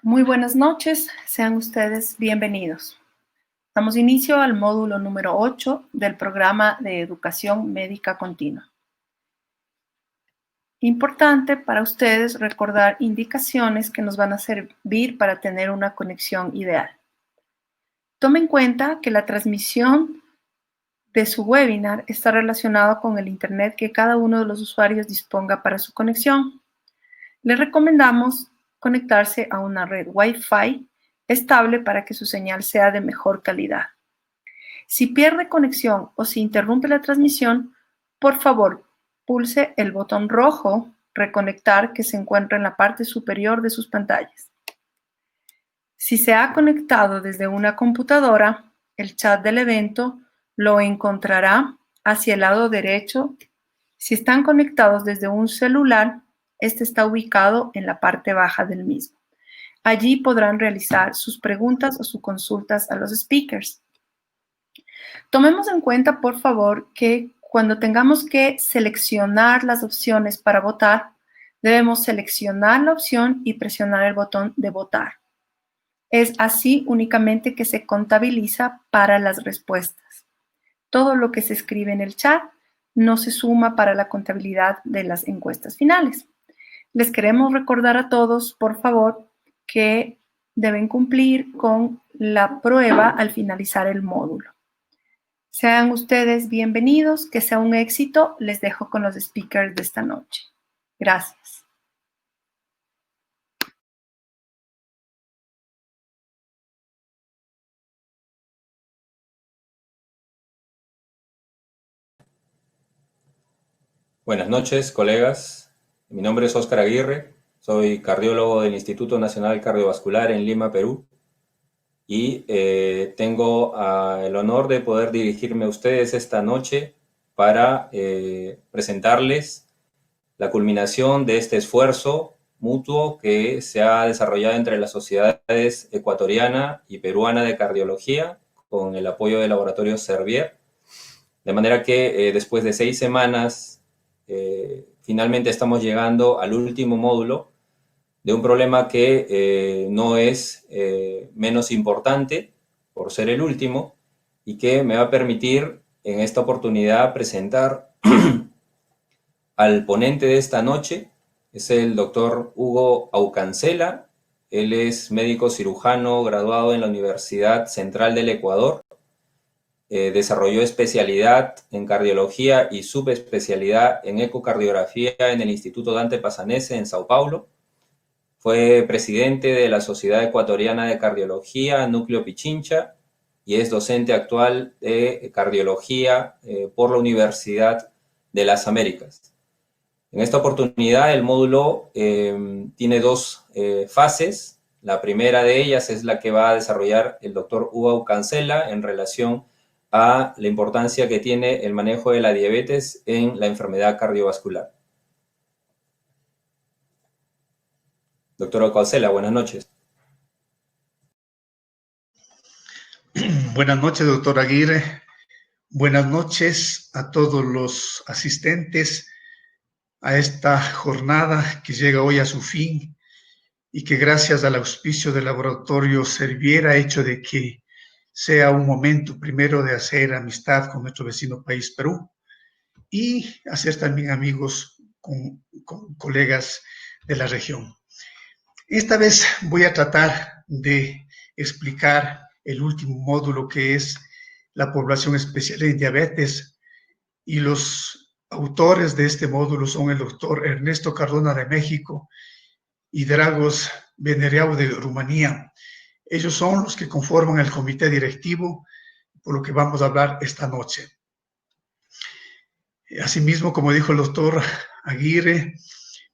Muy buenas noches, sean ustedes bienvenidos. Damos inicio al módulo número 8 del programa de Educación Médica Continua. Importante para ustedes recordar indicaciones que nos van a servir para tener una conexión ideal. Tome en cuenta que la transmisión de su webinar está relacionada con el Internet que cada uno de los usuarios disponga para su conexión. Les recomendamos conectarse a una red Wi-Fi estable para que su señal sea de mejor calidad. Si pierde conexión o si interrumpe la transmisión, por favor, pulse el botón rojo Reconectar que se encuentra en la parte superior de sus pantallas. Si se ha conectado desde una computadora, el chat del evento lo encontrará hacia el lado derecho. Si están conectados desde un celular, este está ubicado en la parte baja del mismo. Allí podrán realizar sus preguntas o sus consultas a los speakers. Tomemos en cuenta, por favor, que cuando tengamos que seleccionar las opciones para votar, debemos seleccionar la opción y presionar el botón de votar. Es así únicamente que se contabiliza para las respuestas. Todo lo que se escribe en el chat no se suma para la contabilidad de las encuestas finales. Les queremos recordar a todos, por favor, que deben cumplir con la prueba al finalizar el módulo. Sean ustedes bienvenidos, que sea un éxito. Les dejo con los speakers de esta noche. Gracias. Buenas noches, colegas. Mi nombre es Óscar Aguirre. Soy cardiólogo del Instituto Nacional Cardiovascular en Lima, Perú. Y tengo el honor de poder dirigirme a ustedes esta noche para presentarles la culminación de este esfuerzo mutuo que se ha desarrollado entre las sociedades ecuatoriana y peruana de cardiología con el apoyo del laboratorio Servier. De manera que después de 6 semanas, finalmente estamos llegando al último módulo de un problema que no es menos importante por ser el último y que me va a permitir en esta oportunidad presentar al ponente de esta noche. Es el doctor Hugo Aucancela. Él es médico cirujano graduado en la Universidad Central del Ecuador. Desarrolló especialidad en cardiología y subespecialidad en ecocardiografía en el Instituto Dante Passanese en Sao Paulo. Fue presidente de la Sociedad Ecuatoriana de Cardiología, Núcleo Pichincha, y es docente actual de cardiología por la Universidad de las Américas. En esta oportunidad el módulo tiene 2 fases. La primera de ellas es la que va a desarrollar el doctor Hugo Aucancela en relación a la importancia que tiene el manejo de la diabetes en la enfermedad cardiovascular. Doctor Aucancela, buenas noches. Buenas noches, doctor Aguirre. Buenas noches a todos los asistentes a esta jornada que llega hoy a su fin y que gracias al auspicio del laboratorio Servier ha hecho de que sea un momento primero de hacer amistad con nuestro vecino país Perú y hacer también amigos con colegas de la región. Esta vez voy a tratar de explicar el último módulo que es la población especial en diabetes, y los autores de este módulo son el doctor Ernesto Cardona de México y Dragos Venereau de Rumanía. Ellos son los que conforman el comité directivo, por lo que vamos a hablar esta noche. Asimismo, como dijo el doctor Aguirre,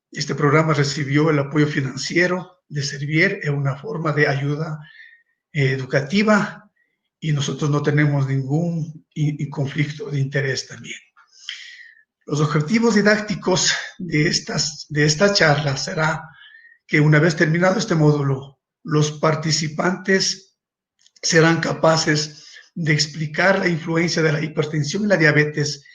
este programa recibió el apoyo financiero de Servier en una forma de ayuda educativa y nosotros no tenemos ningún conflicto de interés también. Los objetivos didácticos de esta charla será que una vez terminado este módulo, los participantes serán capaces de explicar la influencia de la hipertensión y la diabetes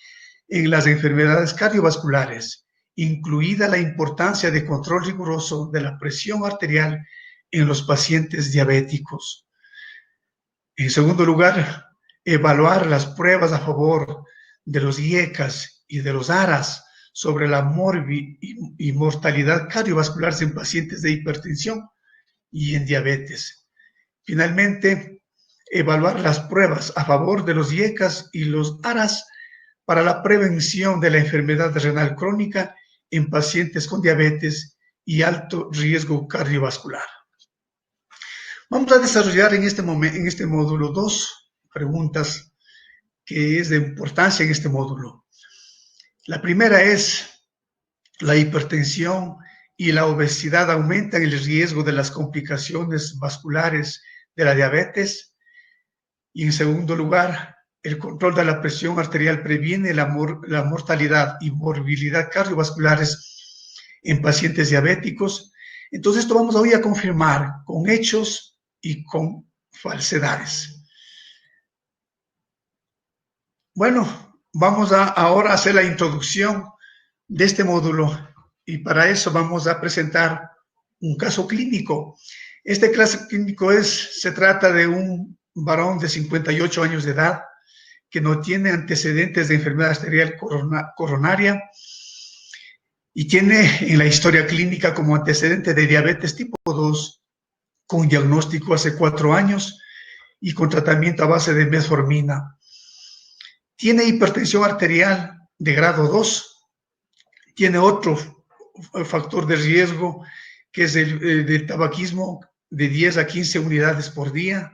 en las enfermedades cardiovasculares, incluida la importancia de control riguroso de la presión arterial en los pacientes diabéticos. En segundo lugar, evaluar las pruebas a favor de los IECAS y de los ARAS sobre la y mortalidad cardiovascular en pacientes de hipertensión y en diabetes. Finalmente, evaluar las pruebas a favor de los IECAS y los ARAS para la prevención de la enfermedad renal crónica en pacientes con diabetes y alto riesgo cardiovascular. Vamos a desarrollar en este módulo dos preguntas que es de importancia en este módulo. La primera es: ¿la hipertensión y la obesidad aumentan el riesgo de las complicaciones vasculares de la diabetes? Y en segundo lugar, ¿el control de la presión arterial previene la mortalidad y morbilidad cardiovasculares en pacientes diabéticos? Entonces, esto vamos hoy a confirmar con hechos y con falsedades. Bueno, vamos ahora a hacer la introducción de este módulo y para eso vamos a presentar un caso clínico. Este caso clínico se trata de un varón de 58 años de edad que no tiene antecedentes de enfermedad arterial coronaria y tiene en la historia clínica como antecedente de diabetes tipo 2 con diagnóstico hace 4 años y con tratamiento a base de metformina. Tiene hipertensión arterial de grado 2, tiene otro factor de riesgo que es el tabaquismo de 10 a 15 unidades por día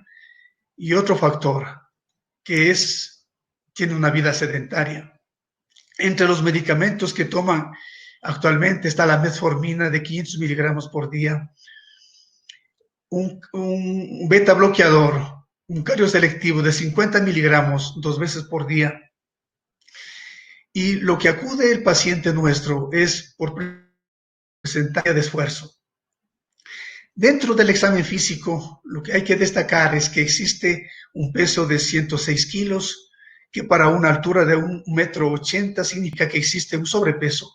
y otro factor que tiene una vida sedentaria. Entre los medicamentos que toman actualmente está la metformina de 500 miligramos por día, un beta bloqueador, un cardioselectivo de 50 miligramos 2 veces por día. Y lo que acude el paciente nuestro es por porcentaje de esfuerzo. Dentro del examen físico, lo que hay que destacar es que existe un peso de 106 kilos, que para una altura de 1,80 m significa que existe un sobrepeso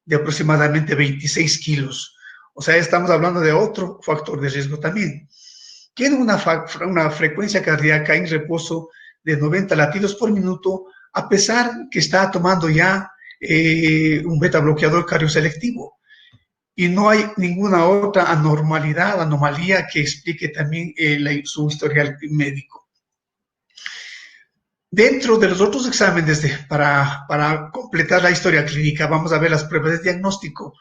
de aproximadamente 26 kilos. O sea, estamos hablando de otro factor de riesgo también. Tiene una frecuencia cardíaca en reposo de 90 latidos por minuto, a pesar que está tomando ya un beta bloqueador cardioselectivo. Y no hay ninguna otra anomalía que explique también su historial médico. Dentro de los otros exámenes para completar la historia clínica, vamos a ver las pruebas de diagnóstico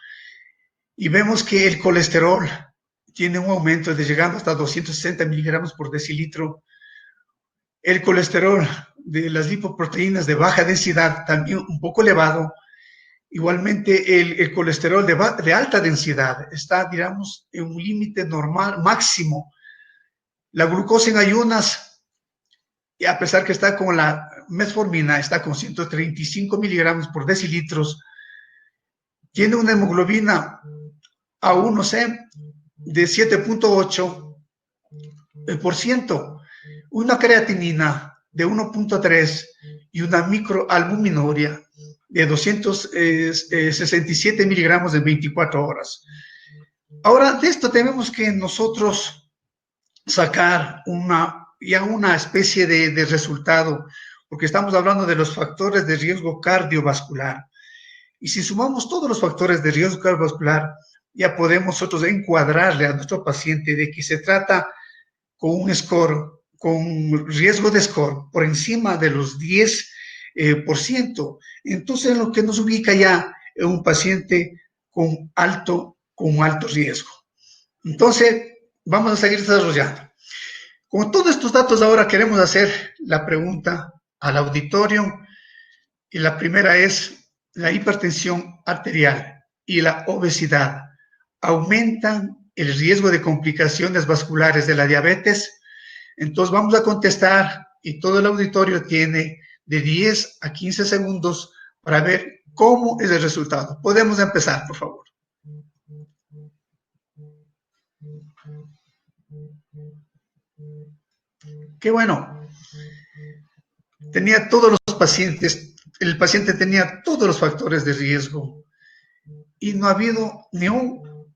y vemos que el colesterol tiene un aumento llegando hasta 260 miligramos por decilitro. El colesterol de las lipoproteínas de baja densidad también un poco elevado. Igualmente el colesterol de alta densidad está, digamos, en un límite normal máximo. La glucosa en ayunas, y a pesar que está con la metformina, está con 135 miligramos por decilitros, tiene una hemoglobina A1C de 7.8%, una creatinina de 1.3 y una microalbuminuria de 267 miligramos en 24 horas. Ahora, de esto tenemos que nosotros sacar una especie de resultado, porque estamos hablando de los factores de riesgo cardiovascular. Y si sumamos todos los factores de riesgo cardiovascular, ya podemos nosotros encuadrarle a nuestro paciente de que se trata con un score, con riesgo de score por encima de los 10%. Entonces, lo que nos ubica ya en un paciente con alto riesgo. Entonces, vamos a seguir desarrollando. Con todos estos datos ahora queremos hacer la pregunta al auditorio y la primera es: ¿la hipertensión arterial y la obesidad aumentan el riesgo de complicaciones vasculares de la diabetes? Entonces vamos a contestar y todo el auditorio tiene de 10 a 15 segundos para ver cómo es el resultado. Podemos empezar, por favor. Qué bueno. Tenía todos los pacientes, el paciente tenía todos los factores de riesgo y no ha habido ni un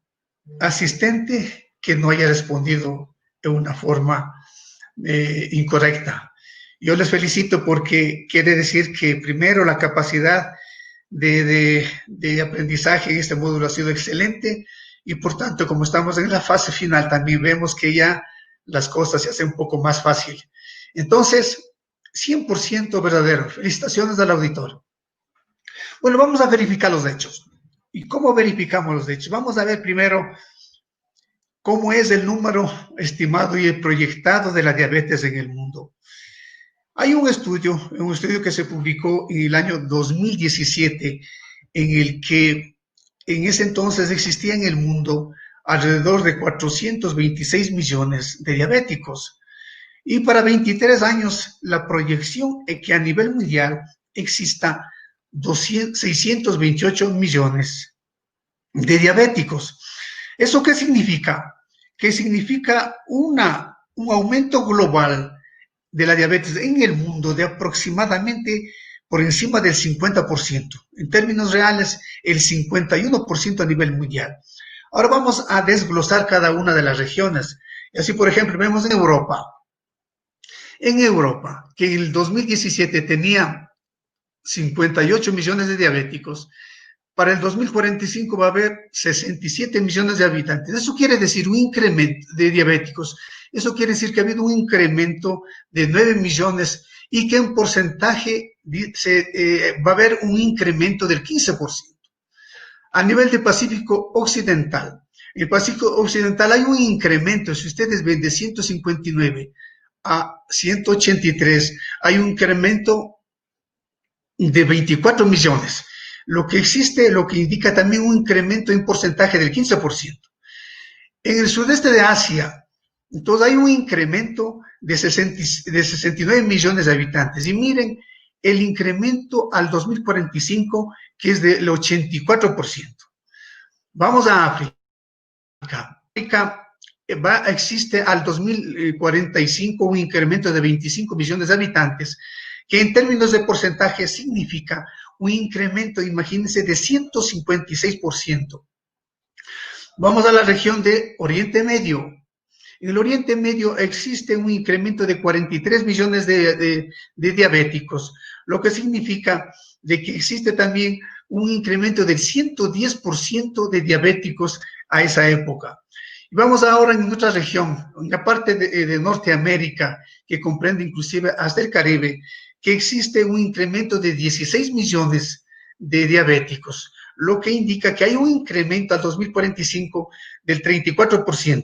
asistente que no haya respondido de una forma incorrecta. Yo les felicito porque quiere decir que primero la capacidad de aprendizaje en este módulo ha sido excelente y por tanto, como estamos en la fase final, también vemos que ya las cosas se hacen un poco más fácil. Entonces, 100% verdadero. Felicitaciones al auditor. Bueno, vamos a verificar los hechos. ¿Y cómo verificamos los hechos? Vamos a ver primero cómo es el número estimado y el proyectado de la diabetes en el mundo. Hay un estudio que se publicó en el año 2017, en el que en ese entonces existía en el mundo alrededor de 426 millones de diabéticos. Y para 23 años, la proyección es que a nivel mundial exista 628 millones de diabéticos. ¿Eso qué significa? Que significa un aumento global de la diabetes en el mundo de aproximadamente por encima del 50%. En términos reales, el 51% a nivel mundial. Ahora vamos a desglosar cada una de las regiones. Y así, por ejemplo, vemos en Europa. En Europa, que en el 2017 tenía 58 millones de diabéticos, para el 2045 va a haber 67 millones de habitantes. Eso quiere decir un incremento de diabéticos. Eso quiere decir que ha habido un incremento de 9 millones y que en porcentaje va a haber un incremento del 15%. A nivel de Pacífico Occidental, en el Pacífico Occidental hay un incremento, si ustedes ven, de 159 a 183, hay un incremento de 24 millones. Lo que indica también un incremento en porcentaje del 15%. En el sudeste de Asia, entonces hay un incremento de 69 millones de habitantes. Y miren el incremento al 2045, que es del 84%. Vamos a África. África existe al 2045 un incremento de 25 millones de habitantes, que en términos de porcentaje significa un incremento, imagínense, de 156%. Vamos a la región de Oriente Medio. En el Oriente Medio existe un incremento de 43 millones de diabéticos, lo que significa de que existe también un incremento del 110% de diabéticos a esa época. Y vamos ahora en otra región, en la parte de Norteamérica, que comprende inclusive hasta el Caribe, que existe un incremento de 16 millones de diabéticos, lo que indica que hay un incremento al 2045 del 34%.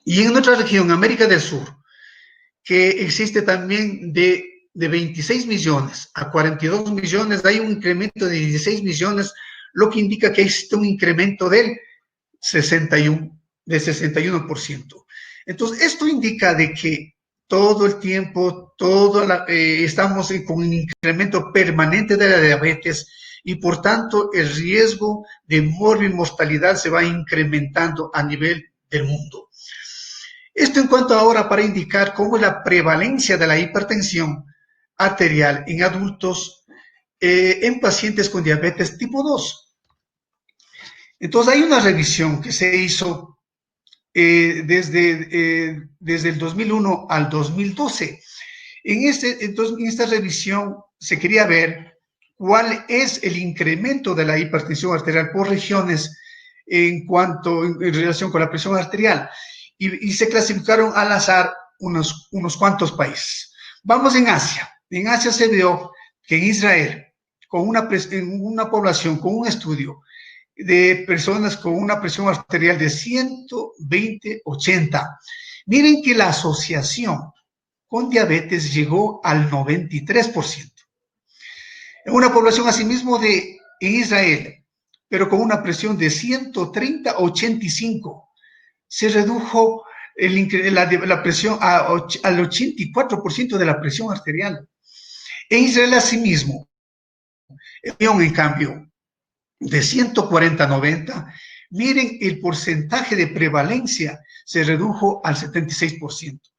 Y en otra región, América del Sur, que existe también de 26 millones a 42 millones, hay un incremento de 16 millones, lo que indica que existe un incremento del 61%. Entonces, esto indica de que todo el tiempo, estamos con un incremento permanente de la diabetes y por tanto el riesgo de mortalidad se va incrementando a nivel del mundo. Esto en cuanto ahora para indicar cómo es la prevalencia de la hipertensión arterial en adultos en pacientes con diabetes tipo 2. Entonces hay una revisión que se hizo desde el 2001 al 2012. En esta revisión se quería ver cuál es el incremento de la hipertensión arterial por regiones en relación con la presión arterial. Y se clasificaron al azar unos cuantos países. Vamos en Asia. En Asia se vio que en Israel, en una población, con un estudio de personas con una presión arterial de 120/80, miren que la asociación con diabetes llegó al 93%. En una población asimismo en Israel, pero con una presión de 130/85, se redujo la presión al 84% de la presión arterial. En Israel asimismo, en cambio, de 140/90, miren el porcentaje de prevalencia se redujo al 76%.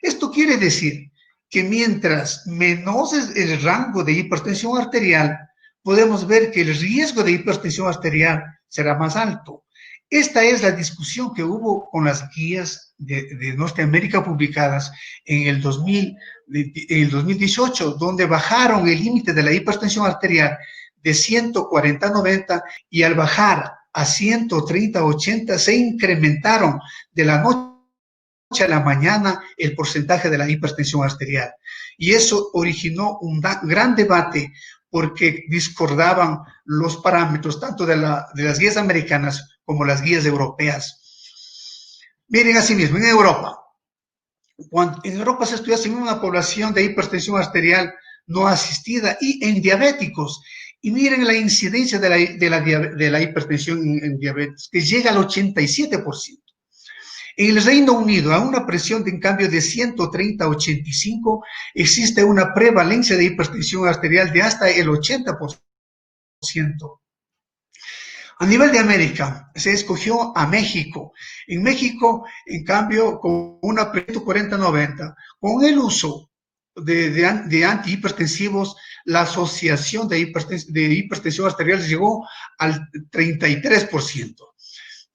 Esto quiere decir que mientras menor es el rango de hipertensión arterial, podemos ver que el riesgo de hipertensión arterial será más alto. esta es la discusión que hubo con las guías de Norteamérica publicadas en el 2018, donde bajaron el límite de la hipertensión arterial de 140/90 y al bajar a 130/80 se incrementaron de la noche a la mañana el porcentaje de la hipertensión arterial. Y eso originó un gran debate porque discordaban los parámetros tanto de las guías americanas como las guías europeas. Miren, asimismo, en Europa, en Europa se estudia asimismo una población de hipertensión arterial no asistida y en diabéticos. Y miren la incidencia de la hipertensión en diabetes, que llega al 87%. En el Reino Unido, a una presión de en cambio de 130/85, existe una prevalencia de hipertensión arterial de hasta el 80%. A nivel de América, se escogió a México. En México, en cambio, con una presión 40/90, con el uso de antihipertensivos, la asociación de hipertensión arterial llegó al 33%.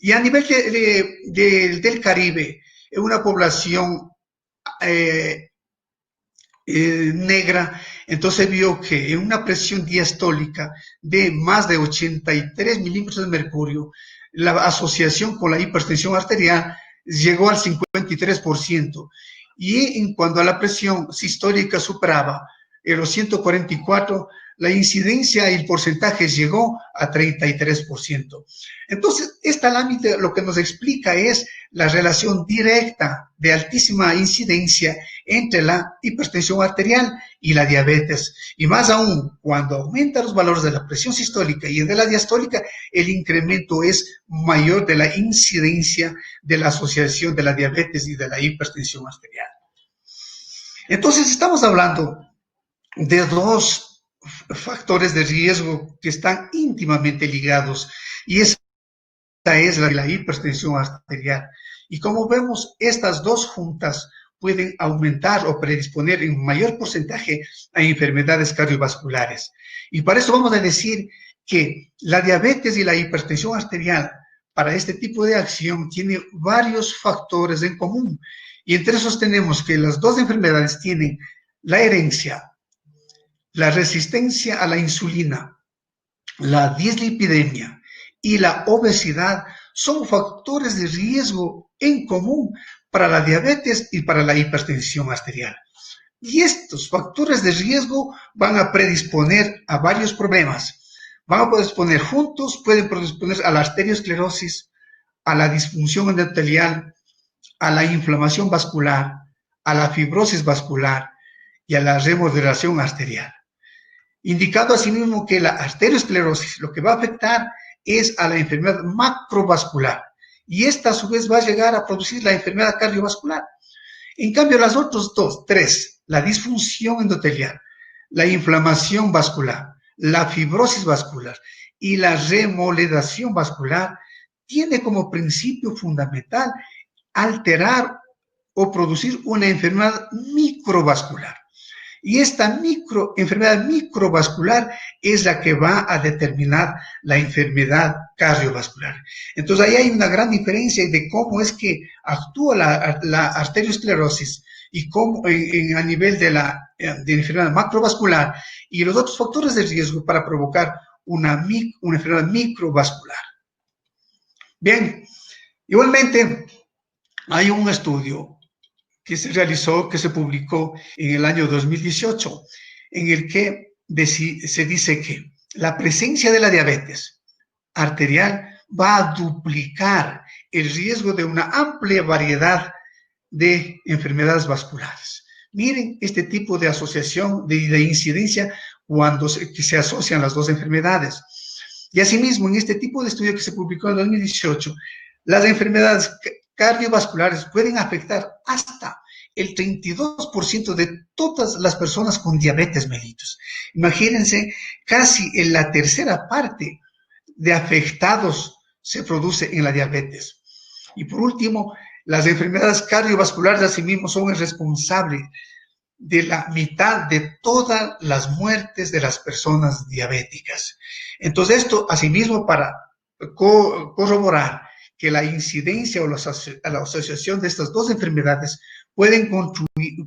Y a nivel del Caribe, en una población negra, entonces vio que en una presión diastólica de más de 83 milímetros de mercurio, la asociación con la hipertensión arterial llegó al 53%. Y en cuanto a la presión sistólica superaba los 144, la incidencia y el porcentaje llegó a 33%. Entonces, esta lámina lo que nos explica es la relación directa de altísima incidencia entre la hipertensión arterial y la diabetes. Y más aún, cuando aumentan los valores de la presión sistólica y de la diastólica, el incremento es mayor de la incidencia de la asociación de la diabetes y de la hipertensión arterial. Entonces, estamos hablando de dos factores de riesgo que están íntimamente ligados, y esa es la hipertensión arterial. Y como vemos, estas dos juntas pueden aumentar o predisponer en mayor porcentaje a enfermedades cardiovasculares. Y para eso vamos a decir que la diabetes y la hipertensión arterial, para este tipo de acción, tiene varios factores en común. Y entre esos tenemos que las dos enfermedades tienen la herencia, la resistencia a la insulina, la dislipidemia y la obesidad son factores de riesgo en común para la diabetes y para la hipertensión arterial. Y estos factores de riesgo van a predisponer a varios problemas. Van a predisponer juntos, pueden predisponer a la arteriosclerosis, a la disfunción endotelial, a la inflamación vascular, a la fibrosis vascular y a la remodelación arterial. Indicando asimismo que la arteriosclerosis lo que va a afectar es a la enfermedad macrovascular, y esta a su vez va a llegar a producir la enfermedad cardiovascular. En cambio, las otras tres, la disfunción endotelial, la inflamación vascular, la fibrosis vascular y la remodelación vascular, tiene como principio fundamental alterar o producir una enfermedad microvascular. Y esta enfermedad microvascular es la que va a determinar la enfermedad cardiovascular. Entonces, ahí hay una gran diferencia de cómo es que actúa la arteriosclerosis y cómo a nivel de la enfermedad macrovascular y los otros factores de riesgo para provocar una enfermedad microvascular. Bien, igualmente hay un estudio que se realizó, que se publicó en el año 2018, en el que se dice que la presencia de la diabetes arterial va a duplicar el riesgo de una amplia variedad de enfermedades vasculares. Miren este tipo de asociación, de incidencia, cuando se asocian las dos enfermedades. Y asimismo, en este tipo de estudio que se publicó en 2018, las enfermedades cardiovasculares pueden afectar hasta el 32% de todas las personas con diabetes mellitus. Imagínense, casi en la tercera parte de afectados se produce en la diabetes. Y por último, las enfermedades cardiovasculares asimismo son el responsable de la mitad de todas las muertes de las personas diabéticas. Entonces, esto asimismo para corroborar que la incidencia o la asociación de estas dos enfermedades pueden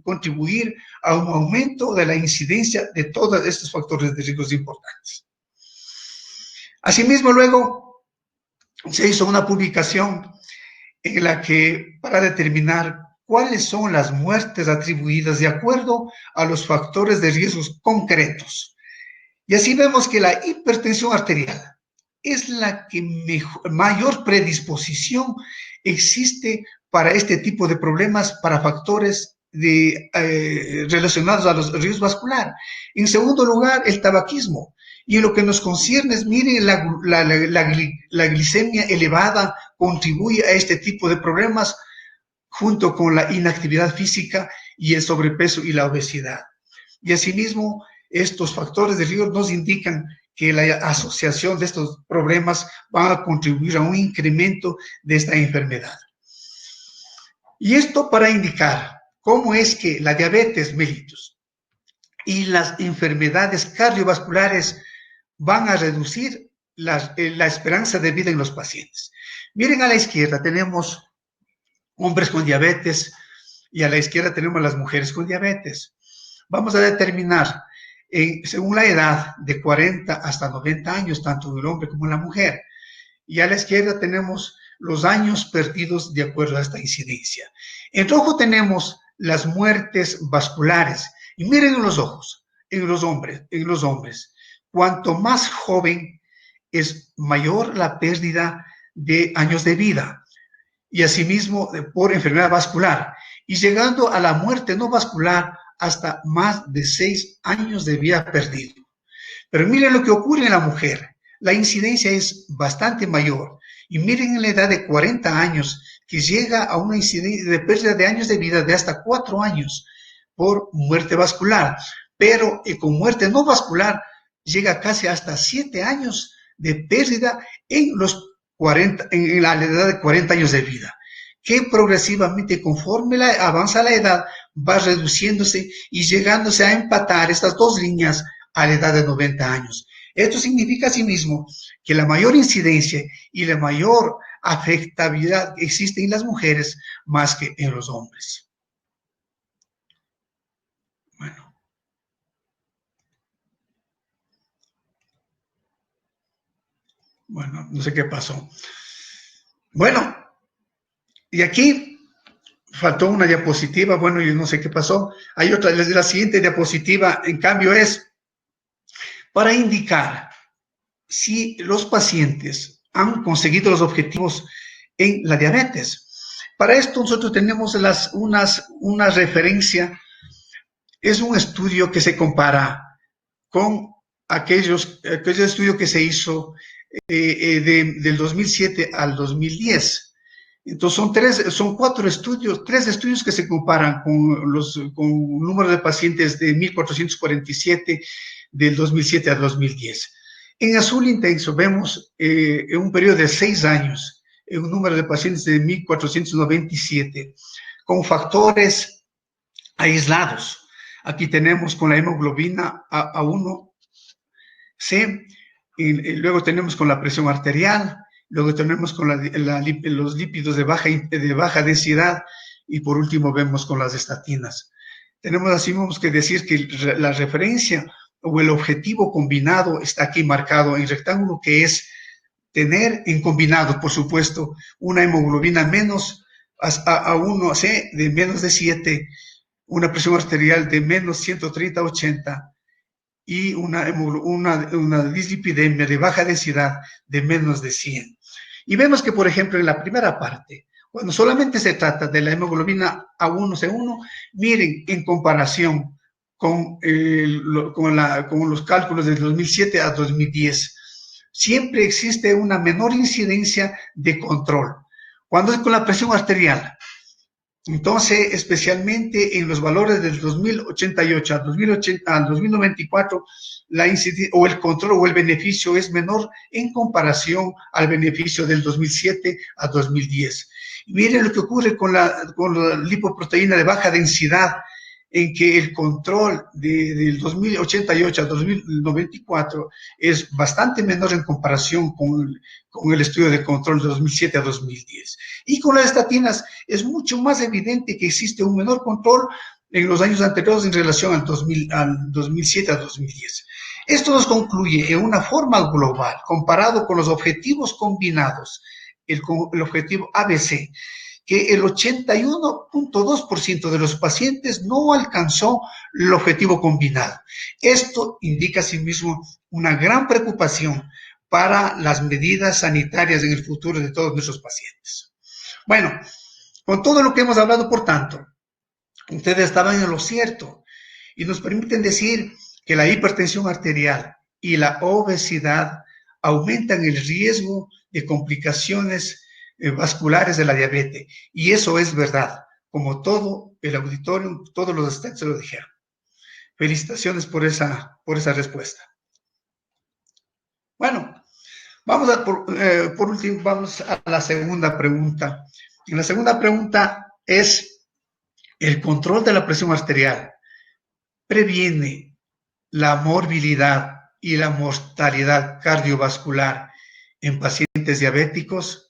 contribuir a un aumento de la incidencia de todos estos factores de riesgo importantes. Asimismo, luego se hizo una publicación en la que, para determinar cuáles son las muertes atribuidas de acuerdo a los factores de riesgos concretos. Y así vemos que la hipertensión arterial es la que mayor predisposición existe para este tipo de problemas, para factores relacionados a los riesgos vasculares. En segundo lugar, el tabaquismo. Y en lo que nos concierne, miren, la glicemia elevada contribuye a este tipo de problemas junto con la inactividad física y el sobrepeso y la obesidad. Y asimismo, estos factores de riesgo nos indican que la asociación de estos problemas va a contribuir a un incremento de esta enfermedad. Y esto para indicar cómo es que la diabetes mellitus y las enfermedades cardiovasculares van a reducir la esperanza de vida en los pacientes. Miren, a la izquierda tenemos hombres con diabetes y a la izquierda tenemos las mujeres con diabetes. Vamos a determinar, según la edad, de 40 hasta 90 años, tanto el hombre como la mujer. Y a la izquierda tenemos los años perdidos de acuerdo a esta incidencia. En rojo tenemos las muertes vasculares. Y miren en los ojos, en los hombres. Cuanto más joven es mayor la pérdida de años de vida. Y asimismo por enfermedad vascular. Y llegando a la muerte no vascular hasta más de 6 años de vida perdido. Pero miren lo que ocurre en la mujer. La incidencia es bastante mayor. Y miren en la edad de 40 años que llega a una incidencia de pérdida de años de vida de hasta 4 años por muerte vascular. Pero con muerte no vascular llega casi hasta 7 años de pérdida en la edad de 40 años de vida, que progresivamente, conforme avanza la edad, va reduciéndose y llegándose a empatar estas dos líneas a la edad de 90 años. Esto significa asimismo que la mayor incidencia y la mayor afectabilidad existe en las mujeres más que en los hombres. Bueno, no sé qué pasó. Bueno, y aquí faltó una diapositiva. Bueno, yo no sé qué pasó. Hay otra, la siguiente diapositiva, en cambio, es para indicar si los pacientes han conseguido los objetivos en la diabetes. Para esto nosotros tenemos una referencia. Es un estudio que se compara con aquellos estudios que se hizo del 2007 al 2010. Entonces son 3 estudios que se comparan con un número de pacientes de 1.447 del 2007 al 2010. En azul intenso vemos en un periodo de 6 años un número de pacientes de 1.497 con factores aislados. Aquí tenemos con la hemoglobina A1C, y luego tenemos con la presión arterial, luego tenemos con los lípidos de baja densidad y por último vemos con las estatinas. Tenemos que decir que la referencia o el objetivo combinado está aquí marcado en rectángulo, que es tener en combinado, por supuesto, una hemoglobina menos A1C de menos de 7, una presión arterial de menos 130/80 y una dislipidemia de baja densidad de menos de 100. Y vemos que, por ejemplo, en la primera parte, cuando solamente se trata de la hemoglobina A1C1, miren, en comparación con los cálculos del 2007 a 2010, siempre existe una menor incidencia de control. Cuando es con la presión arterial, entonces, especialmente en los valores del 2088 al 2094, la incidencia o el control o el beneficio es menor en comparación al beneficio del 2007 a 2010. Miren lo que ocurre con la lipoproteína de baja densidad en que el control del 2088 al 2094 es bastante menor en comparación con el estudio de control de 2007 a 2010. Y con las estatinas es mucho más evidente que existe un menor control en los años anteriores en relación al 2007 a 2010. Esto nos concluye en una forma global, comparado con los objetivos combinados, el objetivo ABC, que el 81.2% de los pacientes no alcanzó el objetivo combinado. Esto indica asimismo una gran preocupación para las medidas sanitarias en el futuro de todos nuestros pacientes. Bueno, con todo lo que hemos hablado, por tanto, ustedes estaban en lo cierto y nos permiten decir que la hipertensión arterial y la obesidad aumentan el riesgo de complicaciones vasculares de la diabetes. Y eso es verdad, como todo el auditorio, todos los asistentes lo dijeron. Felicitaciones por esa respuesta. Bueno, por último, vamos a la segunda pregunta. Y la segunda pregunta es: ¿el control de la presión arterial previene la morbilidad y la mortalidad cardiovascular en pacientes diabéticos?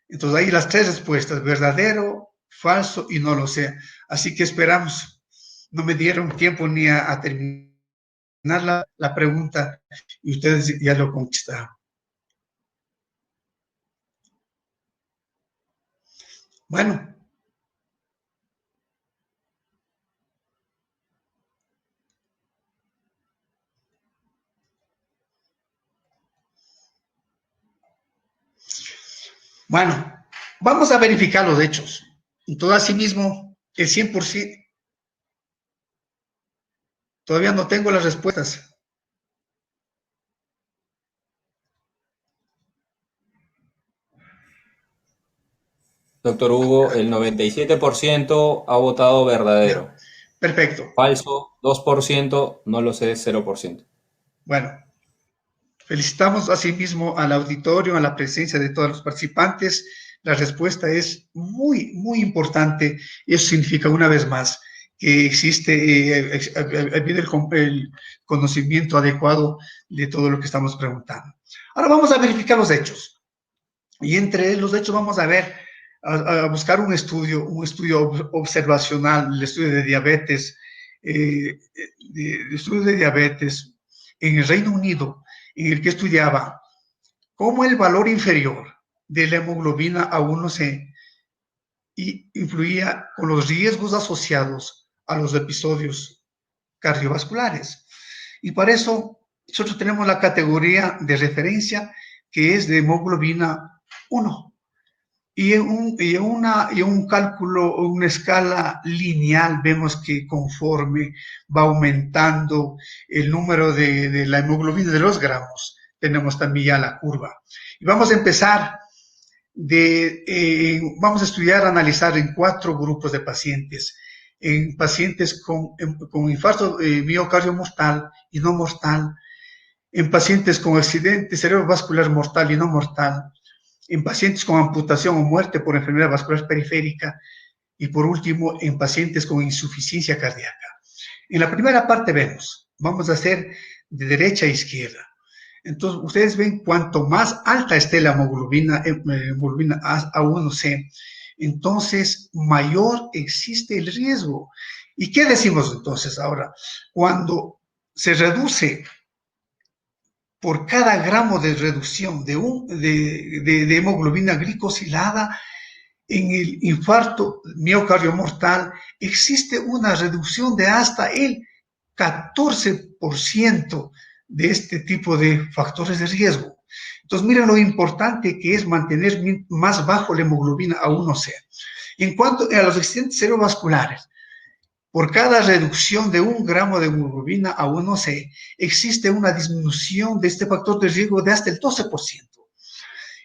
Entonces, ahí las tres respuestas: verdadero, falso y no lo sé. Así que esperamos. No me dieron tiempo ni a terminar la pregunta y ustedes ya lo conquistaron. Bueno. Bueno, vamos a verificar los hechos. Entonces, asimismo, el 100%, todavía no tengo las respuestas. Doctor Hugo, el 97% ha votado verdadero. Perfecto. Falso, 2%, no lo sé, 0%. Bueno, felicitamos asimismo al auditorio, a la presencia de todos los participantes. La respuesta es muy, muy importante y eso significa una vez más que existe el conocimiento adecuado de todo lo que estamos preguntando. Ahora vamos a verificar los hechos. Y entre los hechos vamos a ver, a buscar un estudio observacional, el estudio de diabetes, en el Reino Unido, en el que estudiaba cómo el valor inferior de la hemoglobina A1C influía con los riesgos asociados a los episodios cardiovasculares. Y para eso nosotros tenemos la categoría de referencia que es de hemoglobina 1. Y en un cálculo, una escala lineal, vemos que conforme va aumentando el número de la hemoglobina de los gramos, tenemos también ya la curva. Y vamos a empezar vamos a estudiar, analizar en 4 grupos de pacientes. En pacientes con infarto miocardio mortal y no mortal, en pacientes con accidente cerebrovascular mortal y no mortal, en pacientes con amputación o muerte por enfermedad vascular periférica y por último en pacientes con insuficiencia cardíaca. En la primera parte vamos a hacer de derecha a izquierda. Entonces ustedes ven cuanto más alta esté la hemoglobina A1C, entonces mayor existe el riesgo. ¿Y qué decimos entonces ahora? Cuando se reduce por cada gramo de reducción de hemoglobina glicosilada, en el infarto miocardio mortal existe una reducción de hasta el 14% de este tipo de factores de riesgo. Entonces, miren lo importante que es mantener más bajo la hemoglobina A1C. En cuanto a los accidentes cerebrovasculares, por cada reducción de 1 gramo de hemoglobina A1C, existe una disminución de este factor de riesgo de hasta el 12%.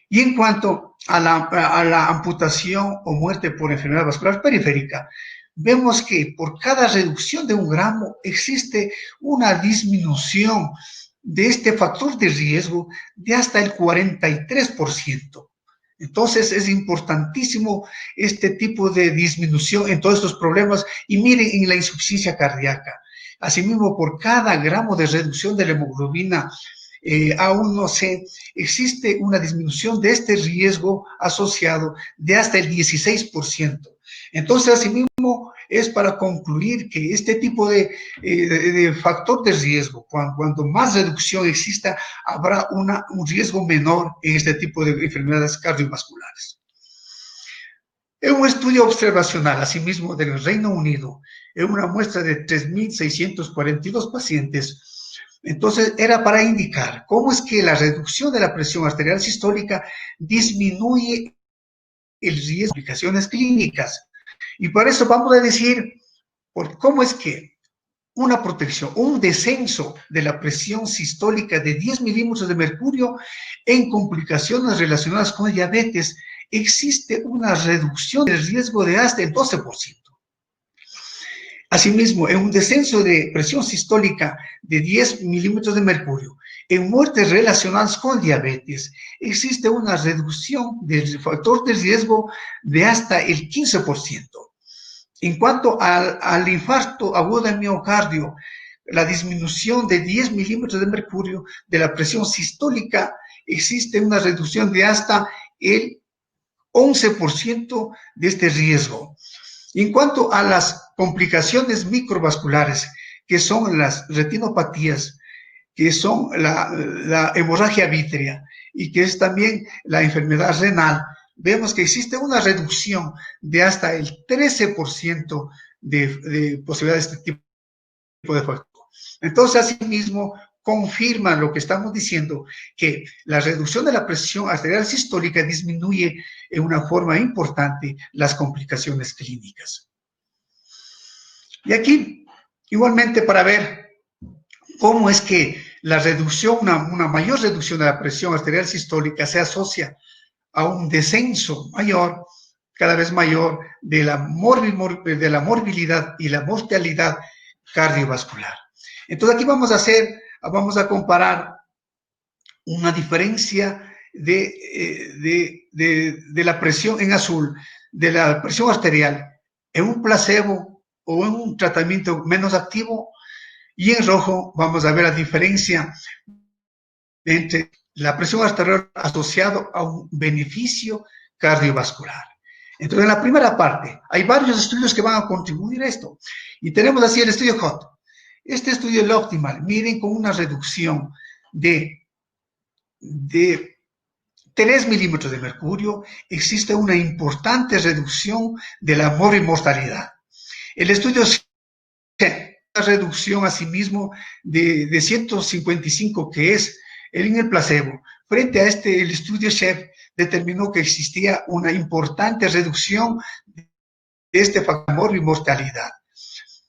Y en cuanto a la amputación o muerte por enfermedad vascular periférica, vemos que por cada reducción de 1 gramo existe una disminución de este factor de riesgo de hasta el 43%. Entonces es importantísimo este tipo de disminución en todos estos problemas. Y miren en la insuficiencia cardíaca. Asimismo, por cada gramo de reducción de la hemoglobina A1C, existe una disminución de este riesgo asociado de hasta el 16%. Entonces, asimismo, es para concluir que este tipo de factor de riesgo, cuando más reducción exista, habrá un riesgo menor en este tipo de enfermedades cardiovasculares. En un estudio observacional, asimismo, del Reino Unido, en una muestra de 3.642 pacientes, entonces era para indicar cómo es que la reducción de la presión arterial sistólica disminuye el riesgo de complicaciones clínicas. Y por eso vamos a decir cómo es que una protección, un descenso de la presión sistólica de 10 milímetros de mercurio en complicaciones relacionadas con diabetes, existe una reducción del riesgo de hasta el 12%. Asimismo, en un descenso de presión sistólica de 10 milímetros de mercurio, en muertes relacionadas con diabetes, existe una reducción del factor de riesgo de hasta el 15%. En cuanto al infarto agudo de miocardio, la disminución de 10 milímetros de mercurio de la presión sistólica, existe una reducción de hasta el 11% de este riesgo. En cuanto a las complicaciones microvasculares, que son las retinopatías, que son la hemorragia vítrea y que es también la enfermedad renal, vemos que existe una reducción de hasta el 13% de posibilidades de este tipo de factor. Entonces, asimismo, confirma lo que estamos diciendo, que la reducción de la presión arterial sistólica disminuye en una forma importante las complicaciones clínicas. Y aquí, igualmente, para ver cómo es que la reducción, una mayor reducción de la presión arterial sistólica se asocia a un descenso mayor, cada vez mayor, de la morbilidad y la mortalidad cardiovascular. Entonces aquí vamos a comparar una diferencia de la presión en azul, de la presión arterial en un placebo o en un tratamiento menos activo, y en rojo vamos a ver la diferencia entre la presión arterial asociada a un beneficio cardiovascular. Entonces, en la primera parte, hay varios estudios que van a contribuir a esto. Y tenemos así el estudio HOT. Este estudio es el optimal. Miren, con una reducción de 3 milímetros de mercurio, existe una importante reducción de la mortalidad. El estudio una reducción asimismo de 155, que es en el placebo. Frente a el estudio SHEF determinó que existía una importante reducción de este factor y mortalidad.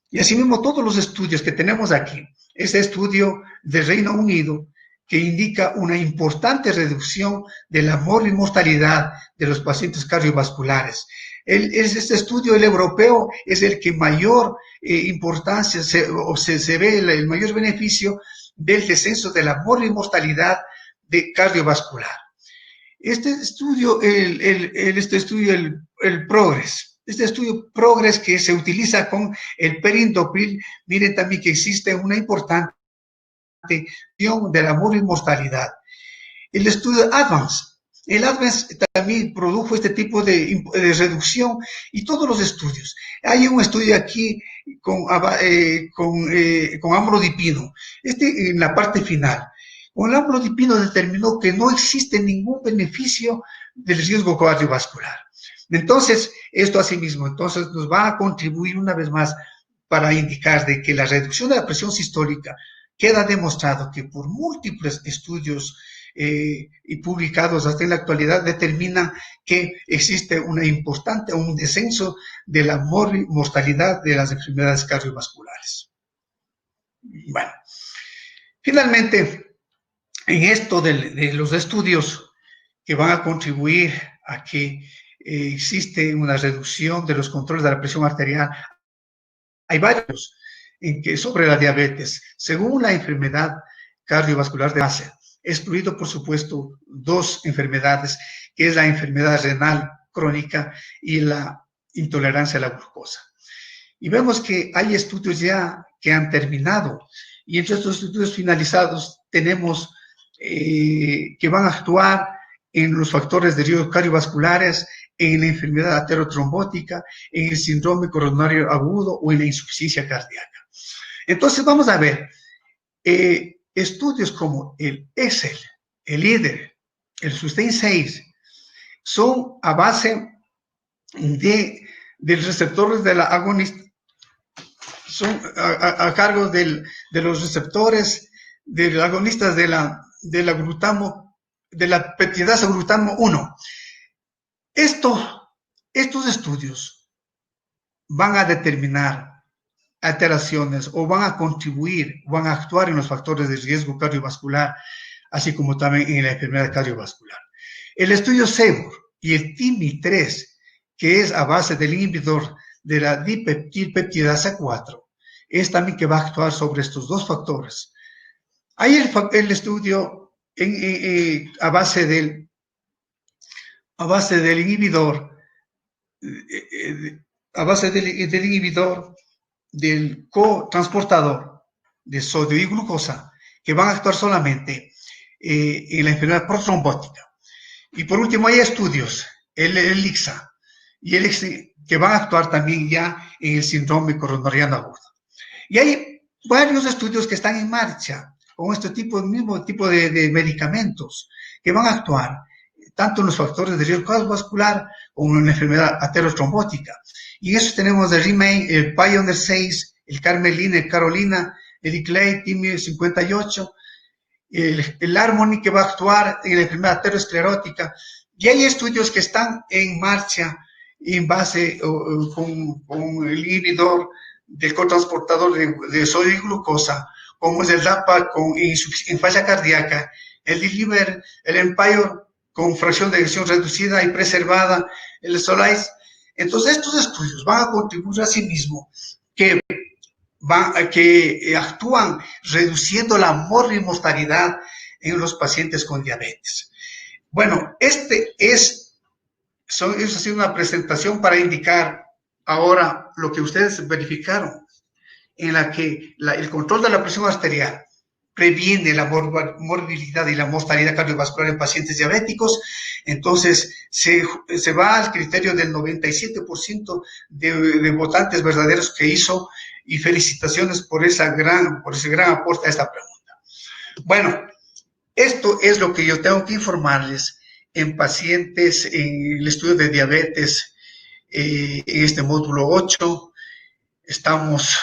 Y asimismo todos los estudios que tenemos aquí, este estudio del Reino Unido, que indica una importante reducción de la mortalidad de los pacientes cardiovasculares. Este estudio, el europeo, es el que mayor importancia se ve el mayor beneficio del descenso de la mortalidad cardiovascular. Este estudio, el PROGRESS, este estudio PROGRESS que se utiliza con el perindopril, miren también que existe una importante reducción de la mortalidad. El estudio ADVANCE, el ADVANCE también produjo este tipo de reducción, y todos los estudios. Hay un estudio aquí con amlodipino, en la parte final. Con el amlodipino determinó que no existe ningún beneficio del riesgo cardiovascular. Entonces, esto asimismo, entonces nos va a contribuir una vez más para indicar de que la reducción de la presión sistólica queda demostrado que por múltiples estudios y publicados hasta en la actualidad determinan que existe un descenso de la mortalidad de las enfermedades cardiovasculares. Bueno, finalmente, en esto de los estudios que van a contribuir a que existe una reducción de los controles de la presión arterial, hay varios sobre la diabetes, según la enfermedad cardiovascular de base. excluido, por supuesto, dos enfermedades, que es la enfermedad renal crónica y la intolerancia a la glucosa. Y vemos que hay estudios ya que han terminado, y entre estos estudios finalizados tenemos que van a actuar en los factores de riesgo cardiovasculares, en la enfermedad aterotrombótica, en el síndrome coronario agudo o en la insuficiencia cardíaca. Entonces vamos a ver, estudios como el ESSEL, el LEADER, el SUSTAIN 6, son a base del receptor de la agonista, son a cargo de los receptores de agonistas de la glutamo, de la peptidasa glutamo 1. Estos estudios van a determinar alteraciones o van a contribuir, van a actuar en los factores de riesgo cardiovascular, así como también en la enfermedad cardiovascular. El estudio SEBUR y el TIMI-3, que es a base del inhibidor de la dipeptidasa 4, es también que va a actuar sobre estos dos factores. Hay el estudio a base del inhibidor, del cotransportador de sodio y glucosa, que van a actuar solamente en la enfermedad protrombótica. Y por último hay estudios, el ELIXA y el ELIXA, que van a actuar también ya en el síndrome coronariano agudo. Y hay varios estudios que están en marcha con este mismo tipo de medicamentos que van a actuar tanto en los factores de riesgo cardiovascular como en la enfermedad aterotrombótica. Y en eso tenemos el REMAIN, el Pioneer 6, el Carmelina, el Carolina, el ICLEI, TIMI 58, el Harmony, que va a actuar en la enfermedad aterosclerótica. Y hay estudios que están en marcha en base con el inhibidor del cotransportador de sodio y glucosa, como es el DAPA en falla cardíaca, el DELIVER, el Empire con fracción de eyección reducida y preservada, el SOLAIS. Entonces, estos estudios van a contribuir a sí mismos que actúan reduciendo la mortalidad en los pacientes con diabetes. Bueno, eso ha sido una presentación para indicar ahora lo que ustedes verificaron, en la que el control de la presión arterial previene la morbilidad y la mortalidad cardiovascular en pacientes diabéticos. Entonces, se va al criterio del 97% de votantes verdaderos que hizo, y felicitaciones por ese gran aporte a esta pregunta. Bueno, esto es lo que yo tengo que informarles en pacientes en el estudio de diabetes en este módulo 8. Estamos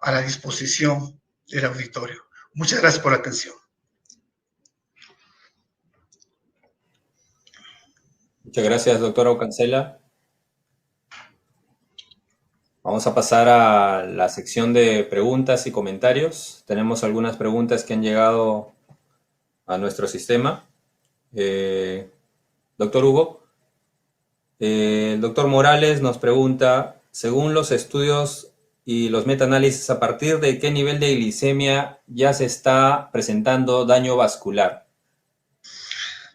a la disposición del auditorio. Muchas gracias por la atención. Muchas gracias, doctora Ocancela. Vamos a pasar a la sección de preguntas y comentarios. Tenemos algunas preguntas que han llegado a nuestro sistema. Doctor Hugo, el doctor Morales nos pregunta, según los estudios y los metaanálisis, ¿a partir de qué nivel de glicemia ya se está presentando daño vascular?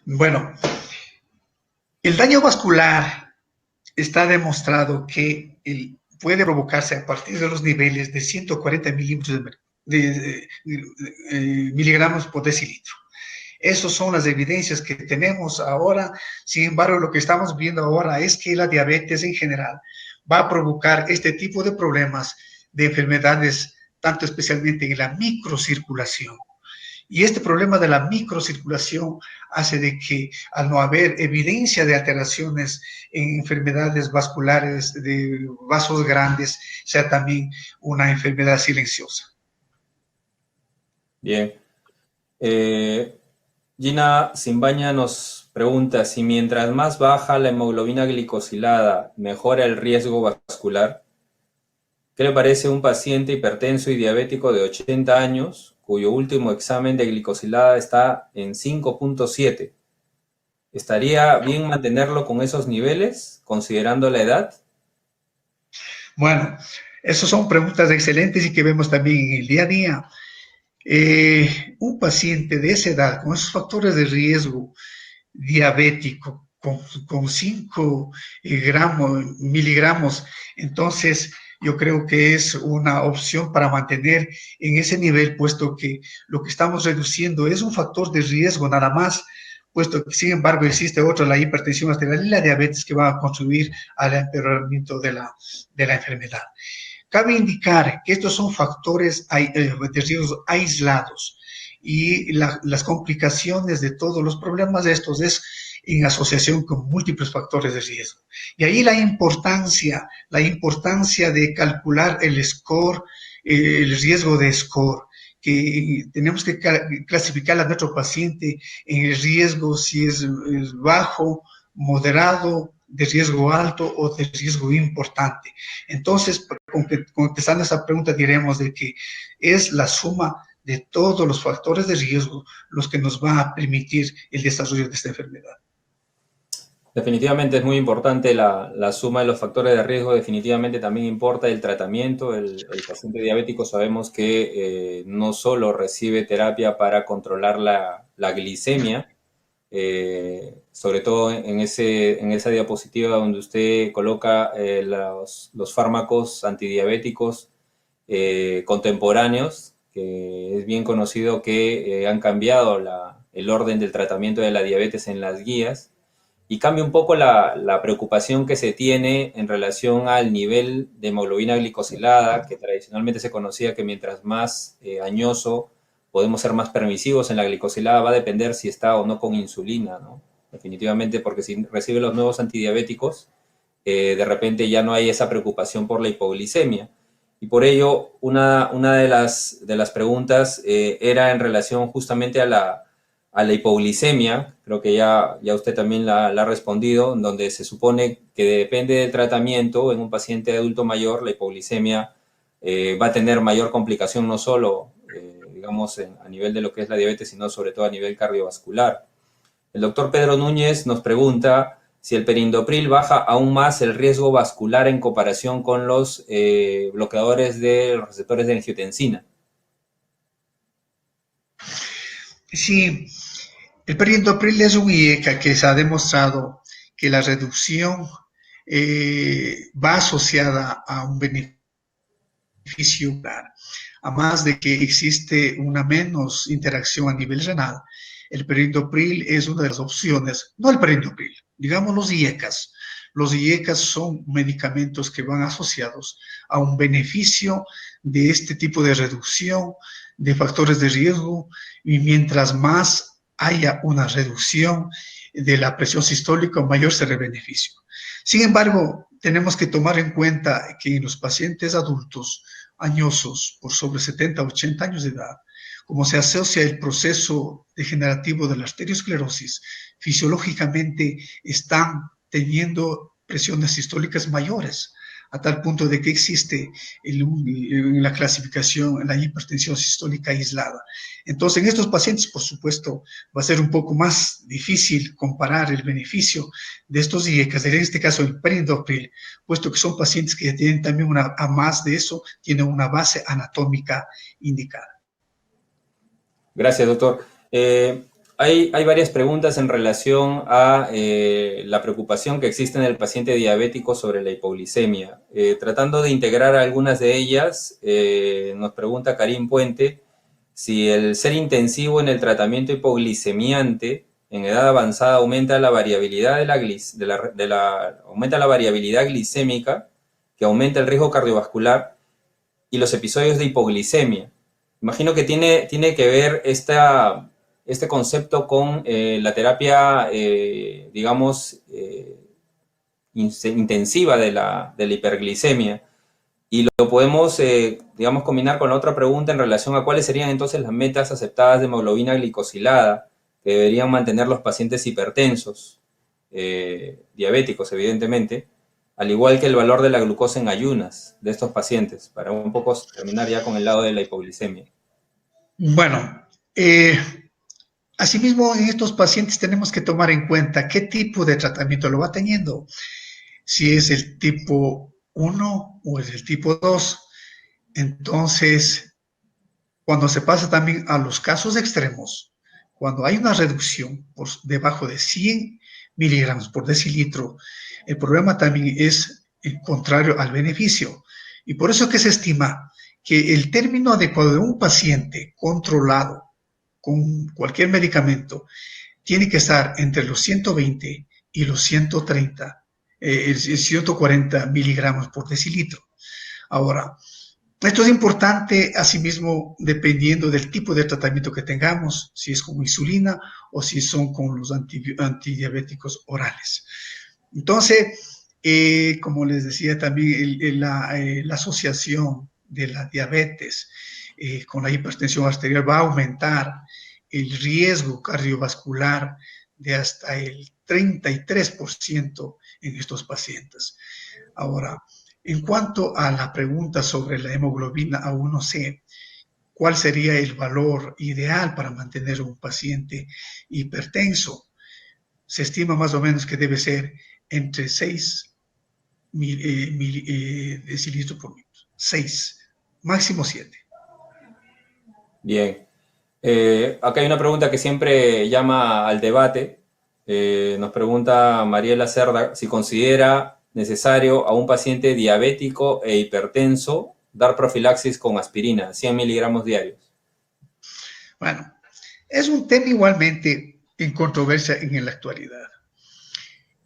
Bueno, el daño vascular está demostrado que puede provocarse a partir de los niveles de 140 miligramos por decilitro. Esas son las evidencias que tenemos ahora. Sin embargo, lo que estamos viendo ahora es que la diabetes en general va a provocar este tipo de problemas de enfermedades, tanto especialmente en la microcirculación. Y este problema de la microcirculación hace de que, al no haber evidencia de alteraciones en enfermedades vasculares de vasos grandes, sea también una enfermedad silenciosa. Bien. Gina Simbaña nos pregunta si mientras más baja la hemoglobina glicosilada, mejora el riesgo vascular. ¿Qué le parece un paciente hipertenso y diabético de 80 años cuyo último examen de glicosilada está en 5.7? ¿Estaría bien mantenerlo con esos niveles, considerando la edad? Bueno, esas son preguntas excelentes y que vemos también en el día a día. Un paciente de esa edad, con esos factores de riesgo diabético, con 5 miligramos, entonces yo creo que es una opción para mantener en ese nivel, puesto que lo que estamos reduciendo es un factor de riesgo nada más, puesto que sin embargo existe otro, la hipertensión arterial y la diabetes, que van a contribuir al empeoramiento de la enfermedad. Cabe indicar que estos son factores de riesgo aislados y las complicaciones de todos los problemas de estos es en asociación con múltiples factores de riesgo. Y ahí la importancia de calcular el score, el riesgo de score, que tenemos que clasificar a nuestro paciente en el riesgo, si es bajo, moderado, de riesgo alto o de riesgo importante. Entonces, contestando esa pregunta, diremos de que es la suma de todos los factores de riesgo los que nos va a permitir el desarrollo de esta enfermedad. Definitivamente es muy importante la suma de los factores de riesgo, definitivamente también importa el tratamiento. El paciente diabético sabemos que no solo recibe terapia para controlar la glicemia, sobre todo en esa diapositiva donde usted coloca los fármacos antidiabéticos contemporáneos, que es bien conocido que han cambiado el orden del tratamiento de la diabetes en las guías, y cambia un poco la preocupación que se tiene en relación al nivel de hemoglobina glicosilada, que tradicionalmente se conocía que mientras más añoso podemos ser más permisivos en la glicosilada, va a depender si está o no con insulina, ¿no? Definitivamente, porque si recibe los nuevos antidiabéticos, de repente ya no hay esa preocupación por la hipoglicemia. Y por ello, una de las preguntas era en relación justamente a la hipoglicemia. Creo que ya usted también la ha respondido, donde se supone que depende del tratamiento. En un paciente adulto mayor, la hipoglicemia va a tener mayor complicación, no solo digamos a nivel de lo que es la diabetes, sino sobre todo a nivel cardiovascular. El doctor Pedro Núñez nos pregunta si el perindopril baja aún más el riesgo vascular en comparación con los bloqueadores de los receptores de angiotensina. Sí, el perindopril es un IECA que se ha demostrado que la reducción va asociada a un beneficio, a más de que existe una menos interacción a nivel renal. El perindopril es una de las opciones, no el perindopril, digamos los IECAs. Los IECAs son medicamentos que van asociados a un beneficio de este tipo de reducción de factores de riesgo, y mientras más haya una reducción de la presión sistólica, mayor será el beneficio. Sin embargo, tenemos que tomar en cuenta que en los pacientes adultos añosos, por sobre 70 o 80 años de edad, como se asocia el proceso degenerativo de la arteriosclerosis, fisiológicamente están teniendo presiones sistólicas mayores, a tal punto de que existe en la clasificación la hipertensión sistólica aislada. Entonces, en estos pacientes, por supuesto, va a ser un poco más difícil comparar el beneficio de estos IECAs, en este caso el perindopril, puesto que son pacientes que tienen también a más de eso, tienen una base anatómica indicada. Gracias, doctor. Hay varias preguntas en relación a la preocupación que existe en el paciente diabético sobre la hipoglicemia. Tratando de integrar algunas de ellas, nos pregunta Karim Puente si el ser intensivo en el tratamiento hipoglicemiante en edad avanzada aumenta la variabilidad aumenta la variabilidad glicémica, que aumenta el riesgo cardiovascular y los episodios de hipoglicemia. Imagino que tiene que ver este concepto con la terapia, digamos, intensiva de la hiperglicemia. Y lo podemos, digamos, combinar con la otra pregunta en relación a cuáles serían entonces las metas aceptadas de hemoglobina glicosilada que deberían mantener los pacientes hipertensos, diabéticos, evidentemente, al igual que el valor de la glucosa en ayunas de estos pacientes, para un poco terminar ya con el lado de la hipoglicemia. Bueno, asimismo, en estos pacientes tenemos que tomar en cuenta qué tipo de tratamiento lo va teniendo. Si es el tipo 1 o es el tipo 2. Entonces, cuando se pasa también a los casos extremos, cuando hay una reducción por debajo de 100 miligramos por decilitro, el problema también es contrario al beneficio. Y por eso que se estima que el término adecuado de un paciente controlado con cualquier medicamento tiene que estar entre los 120 y los 140 miligramos por decilitro. Ahora, esto es importante, asimismo, dependiendo del tipo de tratamiento que tengamos, si es con insulina o si son con los antidiabéticos orales. Entonces, como les decía también, la asociación de la diabetes con la hipertensión arterial va a aumentar el riesgo cardiovascular de hasta el 33% en estos pacientes. Ahora, en cuanto a la pregunta sobre la hemoglobina A1C, ¿cuál sería el valor ideal para mantener un paciente hipertenso? Se estima más o menos que debe ser entre 6 decilitros por minuto. 6, máximo 7. Bien. Acá hay una pregunta que siempre llama al debate. Nos pregunta Mariela Cerda si considera necesario a un paciente diabético e hipertenso dar profilaxis con aspirina, 100 miligramos diarios. Bueno, es un tema igualmente en controversia en la actualidad.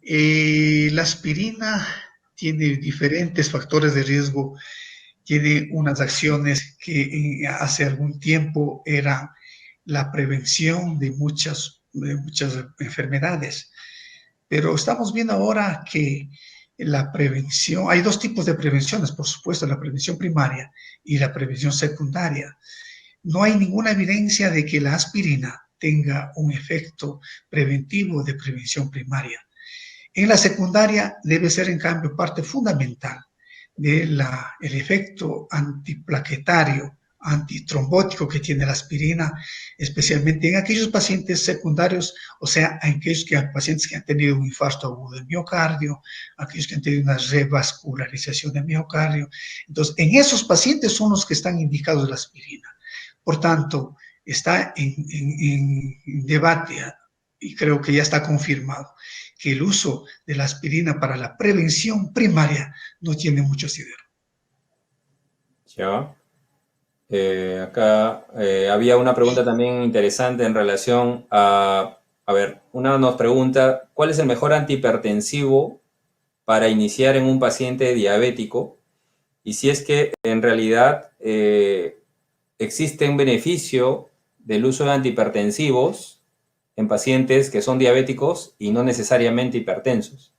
La aspirina tiene diferentes factores de riesgo, tiene unas acciones que hace algún tiempo era la prevención de muchas enfermedades, pero estamos viendo ahora que la prevención, hay dos tipos de prevenciones, por supuesto, la prevención primaria y la prevención secundaria. No hay ninguna evidencia de que la aspirina tenga un efecto preventivo de prevención primaria. En la secundaria debe ser, en cambio, parte fundamental del efecto antiplaquetario, antitrombótico que tiene la aspirina, especialmente en aquellos pacientes secundarios, o sea, en aquellos pacientes que han tenido un infarto agudo del miocardio, aquellos que han tenido una revascularización del miocardio. Entonces, en esos pacientes son los que están indicados la aspirina. Por tanto, está en debate y creo que ya está confirmado que el uso de la aspirina para la prevención primaria no tiene mucho asidero. Ya. Acá había una pregunta también interesante en relación a ver, una nos pregunta, ¿cuál es el mejor antihipertensivo para iniciar en un paciente diabético? Y si es que en realidad existe un beneficio del uso de antihipertensivos en pacientes que son diabéticos y no necesariamente hipertensos.